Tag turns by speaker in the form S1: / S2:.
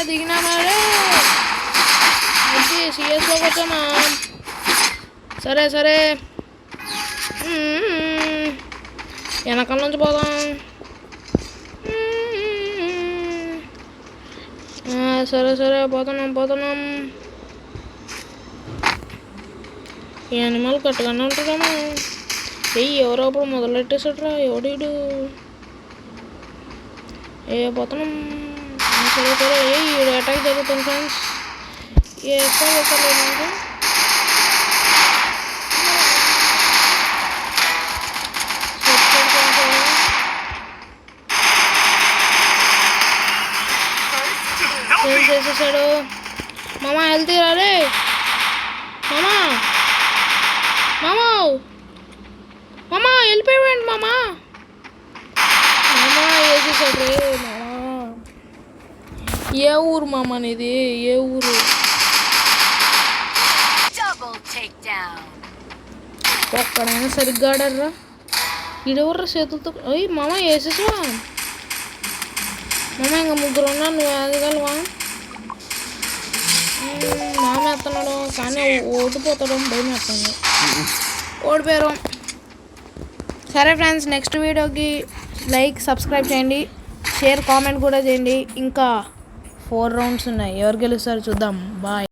S1: దిగినామా సిఎస్లోకి వచ్చామా సరే సరే వెనకాల నుంచి పోదాం సరే సరే పోతున్నాం ఈ అనిమల్ కట్టుగానే ఉంటుందేమో ఎవరో అప్పుడు మొదలెట్టేసాడురా ఎవడీడు పోతున్నాం సరే సరే ఈడు అటాక్ జరుగుతుంది ఫ్రెండ్స్ ఎక్కువ పెట్టలేదు చేసేసాడు మామ హెల్తీ రే మామ వెళ్ళిపోయాడు మామ వేసేసాడు రే మామ ఏ ఊరు మామ అనేది ఏ ఊరు ఒక్కడైనా సరిగ్గా ఆడర్రా ఇడెవర్రా చేతులతో అయ్యి మామ వేసేసా మామ ఇంకా ముగ్గురు ఉన్నా నువ్వు ఎదగలవా మామ ఎత్తన్నాడు కానీ ఓడిపోతాడు భయం ఎత్తాను ఓడిపోయారు సరే ఫ్రెండ్స్ నెక్స్ట్ వీడియోకి లైక్ సబ్స్క్రైబ్ చేయండి షేర్ కామెంట్ కూడా చేయండి ఇంకా 4 రౌండ్స్ ఉన్నాయి ఎవరు గెలుస్తారో చూద్దాం బాయ్